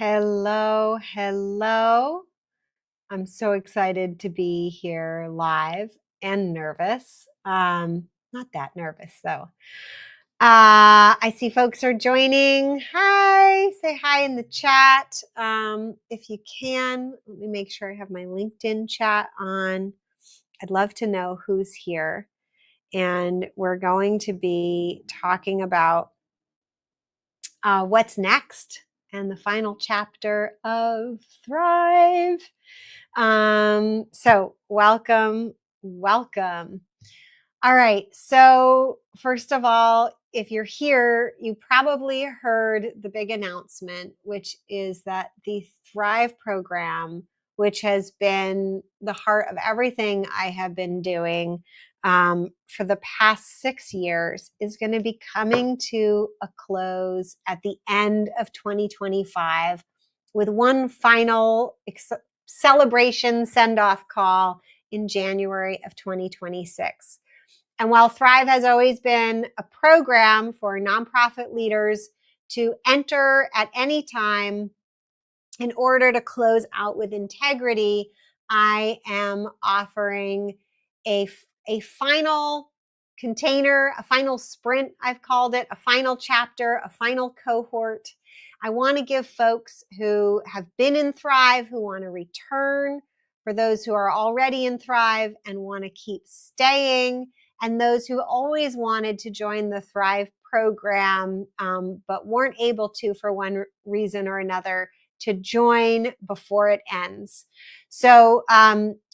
Hello, hello. I'm so excited to be here live and nervous. Not that nervous though. I see folks are joining. Hi, say hi in the chat. If you can, let me make sure I have my LinkedIn chat on. I'd love to know who's here. And we're going to be talking about what's next and the final chapter of THRiVE. So welcome. All right. So first of all, if you're here, you probably heard the big announcement, which is that the THRiVE program, which has been the heart of everything I have been doing for the past 6 years, is going to be coming to a close at the end of 2025 with one final celebration send-off call in January of 2026. And while THRiVE has always been a program for nonprofit leaders to enter at any time in order to close out with integrity, I am offering a final container, a final sprint, I've called it, a final chapter, a final cohort. I want to give folks who have been in THRiVE, who want to return, for those who are already in THRiVE and want to keep staying, and those who always wanted to join the THRiVE program but weren't able to for one reason or another, to join before it ends. So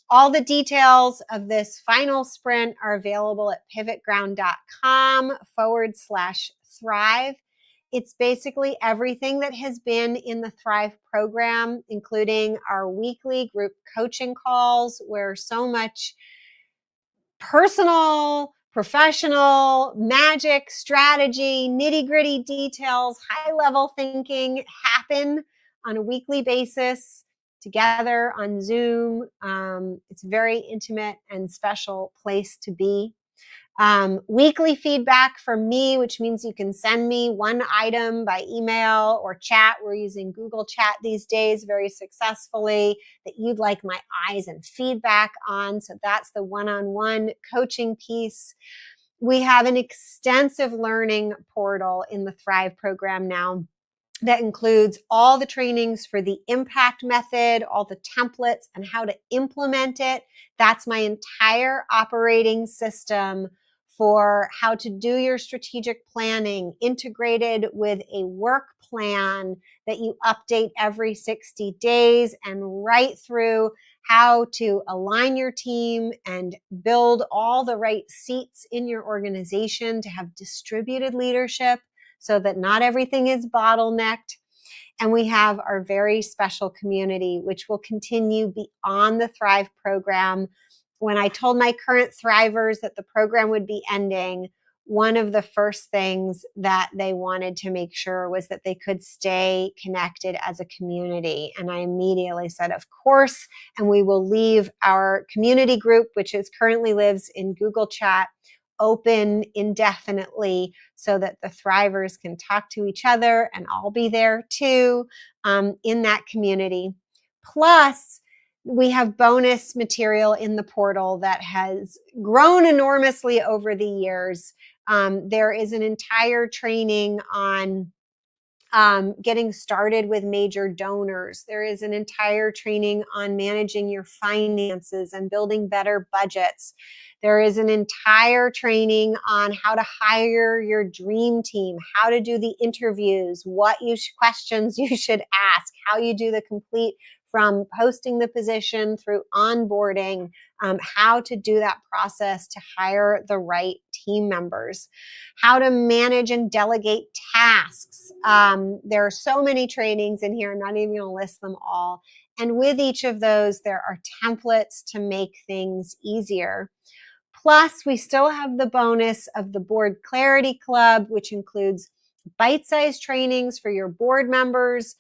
all the details of this final sprint are available at pivotground.com/THRiVE. It's basically everything that has been in the THRiVE program, including our weekly group coaching calls, where so much personal, professional, magic, strategy, nitty-gritty details, high-level thinking happen on a weekly basis together on Zoom. It's a very intimate and special place to be. Weekly feedback from me, which means you can send me one item by email or chat. We're using Google Chat these days very successfully, that you'd like my eyes and feedback on. So that's the one-on-one coaching piece. We have an extensive learning portal in the THRiVE program now that includes all the trainings for the impact method, all the templates, and how to implement it. That's my entire operating system for how to do your strategic planning, integrated with a work plan that you update every 60 days, and right through how to align your team and build all the right seats in your organization to have distributed leadership so that not everything is bottlenecked. And we have our very special community, which will continue beyond the THRiVE program. When I told my current THRivers that the program would be ending, one of the first things that they wanted to make sure was that they could stay connected as a community. And I immediately said, of course, and we will leave our community group, which currently lives in Google Chat, open indefinitely so that the THRivers can talk to each other, and I'll be there too in that community. Plus, we have bonus material in the portal that has grown enormously over the years. There is an entire training on getting started with major donors. There is an entire training on managing your finances and building better budgets. There is an entire training on how to hire your dream team, how to do the interviews, what questions you should ask, how you do the complete from posting the position through onboarding, how to do that process to hire the right team members, how to manage and delegate tasks. There are so many trainings in here. I'm not even going to list them all. And with each of those, there are templates to make things easier. Plus, we still have the bonus of the Board Clarity Club, which includes bite-sized trainings for your board members,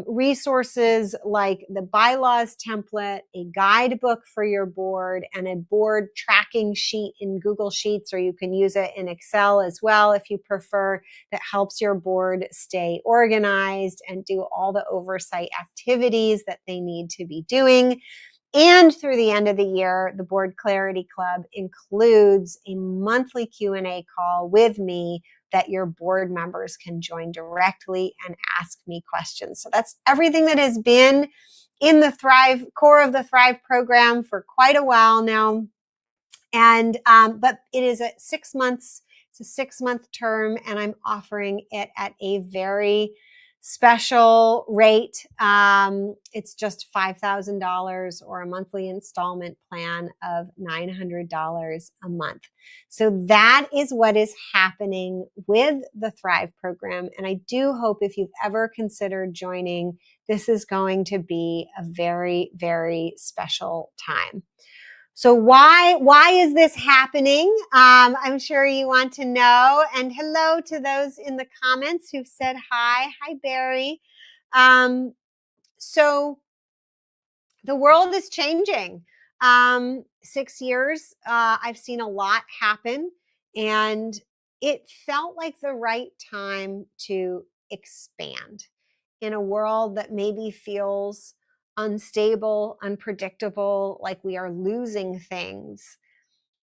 resources like the bylaws template, a guidebook for your board, and a board tracking sheet in Google Sheets, or you can use it in Excel as well if you prefer, that helps your board stay organized and do all the oversight activities that they need to be doing. And through the end of the year, the Board Clarity Club includes a monthly Q&A call with me that your board members can join directly and ask me questions. So that's everything that has been in the THRiVE, core of the THRiVE program for quite a while now. And, but it is at 6 months. It's a 6-month term, and I'm offering it at a very special rate. It's just $5,000 or a monthly installment plan of $900 a month. So that is what is happening with the THRiVE program. And I do hope if you've ever considered joining, this is going to be a very, very special time. So why is this happening? I'm sure you want to know. And hello to those in the comments who've said hi. Hi, Barry. So the world is changing. 6 years, I've seen a lot happen, and it felt like the right time to expand in a world that maybe feels unstable, unpredictable, like we are losing things.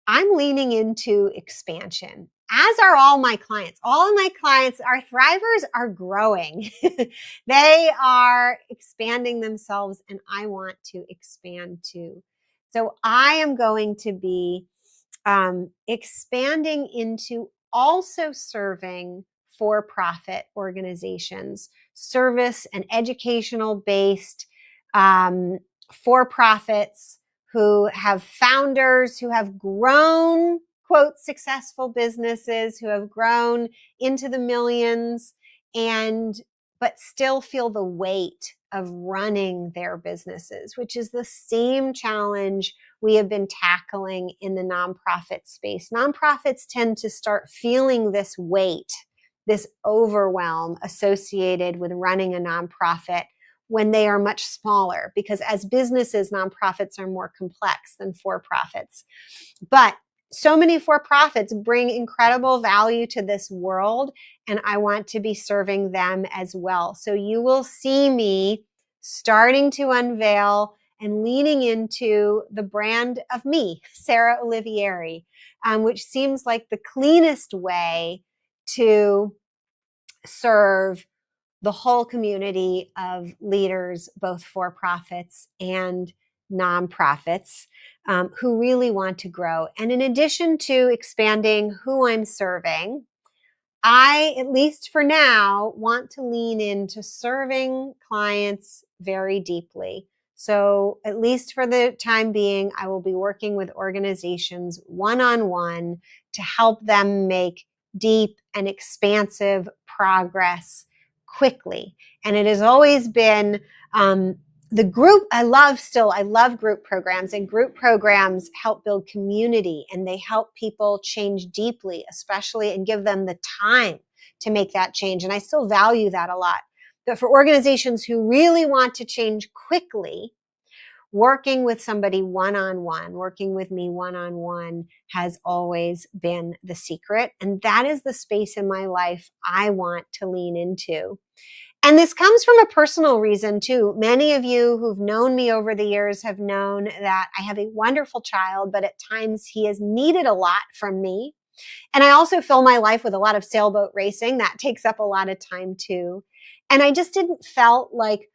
I'm leaning into expansion, as are all my clients. All of my clients, our thrivers, are growing. They are expanding themselves, and I want to expand too. So I am going to be expanding into also serving for-profit organizations, service and educational based for-profits who have founders who have grown, quote, successful businesses, who have grown into the millions, but still feel the weight of running their businesses, which is the same challenge we have been tackling in the nonprofit space. Nonprofits tend to start feeling this weight, this overwhelm associated with running a nonprofit when they are much smaller, because as businesses, nonprofits are more complex than for-profits. But so many for-profits bring incredible value to this world, and I want to be serving them as well. So you will see me starting to unveil and leaning into the brand of me, Sarah Olivieri, which seems like the cleanest way to serve the whole community of leaders, both for-profits and nonprofits, who really want to grow. And in addition to expanding who I'm serving, I, at least for now, want to lean into serving clients very deeply. So at least for the time being, I will be working with organizations one-on-one to help them make deep and expansive progress quickly. And it has always been the group. I love group programs, and group programs help build community, and they help people change deeply, especially, and give them the time to make that change. And I still value that a lot. But for organizations who really want to change quickly, working with somebody one-on-one, working with me one-on-one has always been the secret. And that is the space in my life I want to lean into. And this comes from a personal reason too. Many of you who've known me over the years have known that I have a wonderful child, but at times he has needed a lot from me. And I also fill my life with a lot of sailboat racing. That takes up a lot of time too. And I just didn't felt like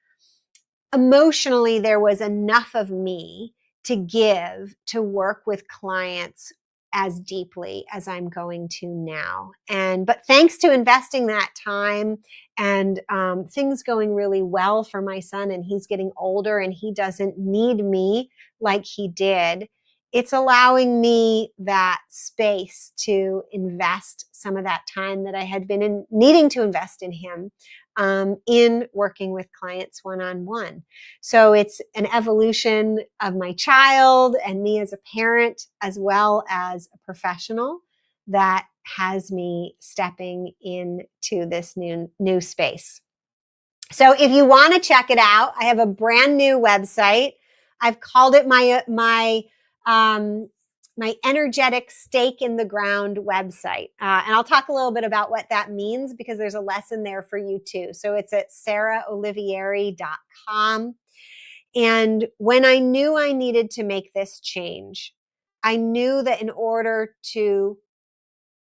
emotionally there was enough of me to give to work with clients as deeply as I'm going to now. But thanks to investing that time and things going really well for my son, and he's getting older and he doesn't need me like he did, it's allowing me that space to invest some of that time that I had been needing to invest in him, in working with clients one-on-one. So it's an evolution of my child and me as a parent, as well as a professional, that has me stepping into this new space. So if you want to check it out, I have a brand new website. I've called it my energetic stake in the ground website. And I'll talk a little bit about what that means because there's a lesson there for you too. So it's at saraholivieri.com. And when I knew I needed to make this change, I knew that in order to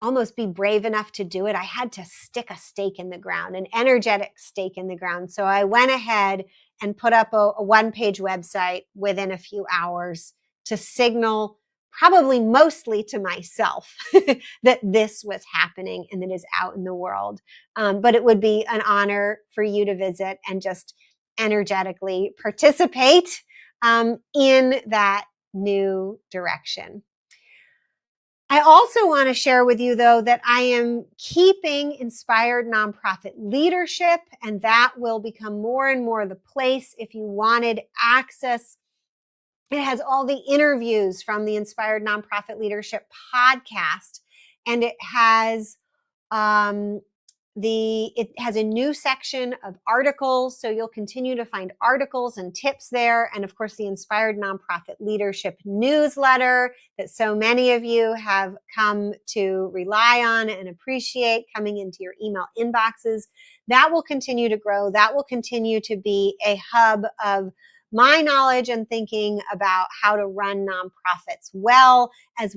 almost be brave enough to do it, I had to stick a stake in the ground, an energetic stake in the ground. So I went ahead and put up a one-page website within a few hours to signal, probably mostly to myself, that this was happening and that is out in the world. But it would be an honor for you to visit and just energetically participate in that new direction. I also want to share with you, though, that I am keeping Inspired Nonprofit Leadership, and that will become more and more the place if you wanted access. It has all the interviews from the Inspired Nonprofit Leadership podcast, and it has it has a new section of articles, so you'll continue to find articles and tips there. And of course, the Inspired Nonprofit Leadership newsletter that so many of you have come to rely on and appreciate coming into your email inboxes. That will continue to grow. That will continue to be a hub of my knowledge and thinking about how to run nonprofits well as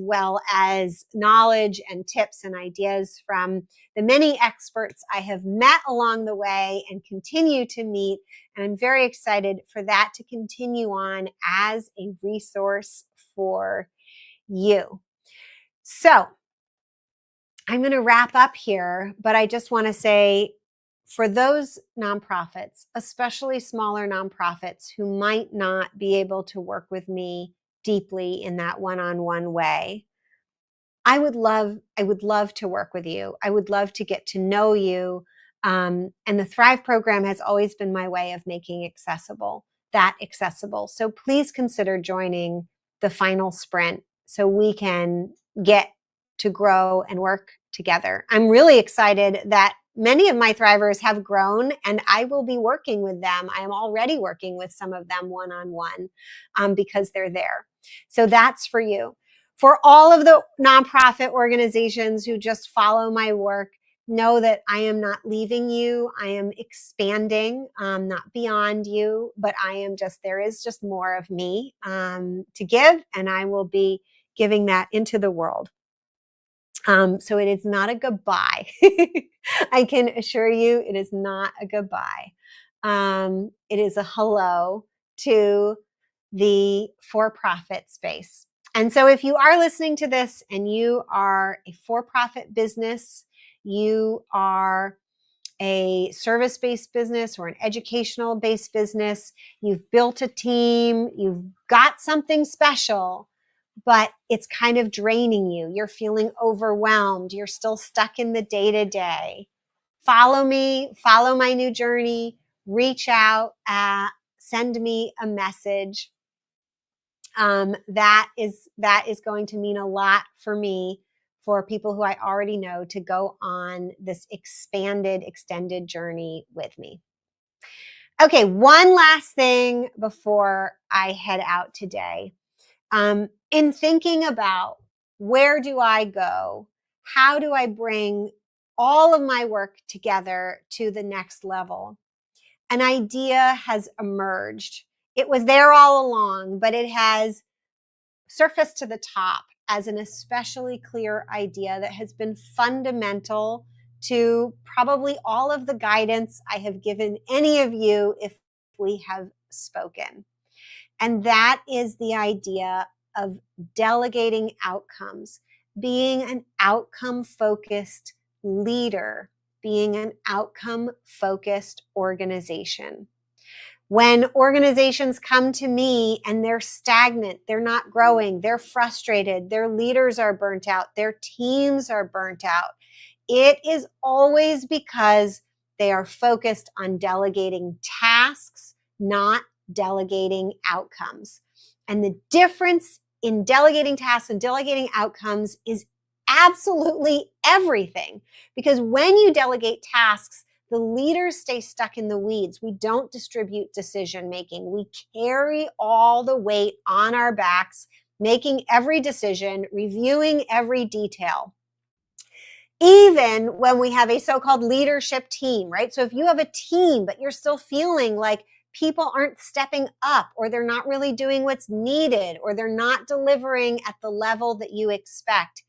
knowledge and tips and ideas from the many experts I have met along the way and continue to meet. And I'm very excited for that to continue on as a resource for you. So I'm going to wrap up here, but I just want to say, for those nonprofits, especially smaller nonprofits who might not be able to work with me deeply in that one-on-one way, I would love to work with you. I would love to get to know you. And the THRiVE program has always been my way of making that accessible. So please consider joining the final sprint so we can get to grow and work together. I'm really excited that many of my Thrivers have grown, and I will be working with them. I am already working with some of them one-on-one because they're there. So that's for you. For all of the nonprofit organizations who just follow my work, know that I am not leaving you. I am expanding, not beyond you, but there is just more of me to give, and I will be giving that into the world. So it is not a goodbye. I can assure you it is not a goodbye. It is a hello to the for-profit space. And so if you are listening to this and you are a for-profit business, you are a service-based business or an educational-based business, you've built a team, you've got something special, but it's kind of draining you. You're feeling overwhelmed. You're still stuck in the day-to-day. Follow me, follow my new journey, reach out, send me a message. That is going to mean a lot for me, for people who I already know, to go on this extended journey with me. Okay, one last thing before I head out today. In thinking about where do I go, how do I bring all of my work together to the next level, an idea has emerged. It was there all along, but it has surfaced to the top as an especially clear idea that has been fundamental to probably all of the guidance I have given any of you if we have spoken. And that is the idea of delegating outcomes, being an outcome-focused leader, being an outcome-focused organization. When organizations come to me and they're stagnant, they're not growing, they're frustrated, their leaders are burnt out, their teams are burnt out, it is always because they are focused on delegating tasks, not delegating outcomes. And the difference in delegating tasks and delegating outcomes is absolutely everything. Because when you delegate tasks, The leaders stay stuck in the weeds. We don't distribute decision making. We carry all the weight on our backs, making every decision, reviewing every detail. Even when we have a so-called leadership team, right? So if you have a team, but you're still feeling like people aren't stepping up, or they're not really doing what's needed, or they're not delivering at the level that you expect,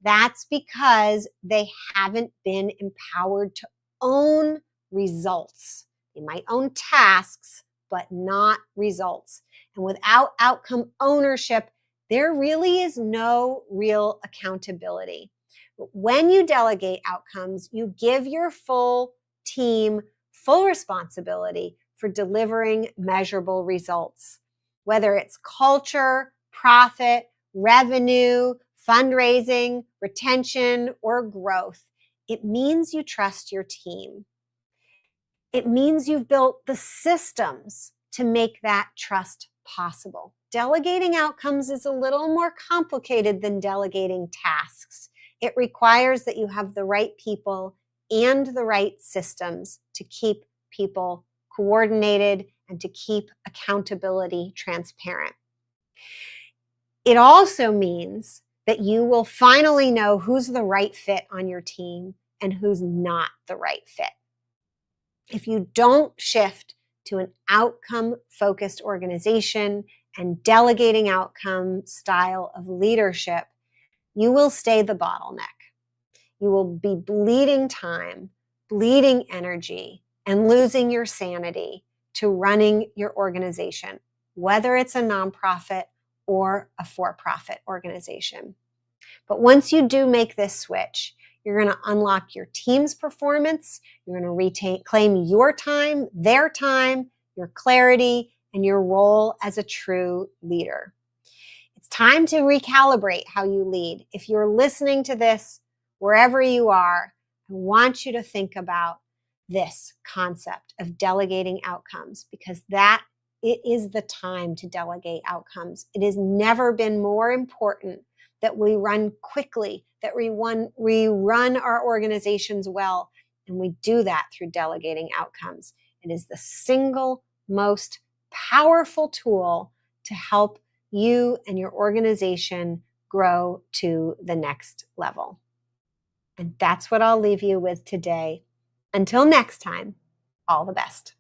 that's because they haven't been empowered to own results. They might own tasks, but not results. And without outcome ownership, there really is no real accountability. When you delegate outcomes, you give your full team full responsibility for delivering measurable results, whether it's culture, profit, revenue, fundraising, retention, or growth. It means you trust your team. It means you've built the systems to make that trust possible. Delegating outcomes is a little more complicated than delegating tasks. It requires that you have the right people and the right systems to keep people coordinated and to keep accountability transparent. It also means that you will finally know who's the right fit on your team and who's not the right fit. If you don't shift to an outcome-focused organization and delegating outcome style of leadership, you will stay the bottleneck. You will be bleeding time, bleeding energy, and losing your sanity to running your organization, whether it's a nonprofit or a for-profit organization. But once you do make this switch, you're going to unlock your team's performance. You're going to claim your time, their time, your clarity, and your role as a true leader. It's time to recalibrate how you lead. If you're listening to this, wherever you are, I want you to think about this concept of delegating outcomes, because it is the time to delegate outcomes. It has never been more important that we run quickly, that we run our organizations well, and we do that through delegating outcomes. It is the single most powerful tool to help you and your organization grow to the next level. And that's what I'll leave you with today. Until next time, all the best.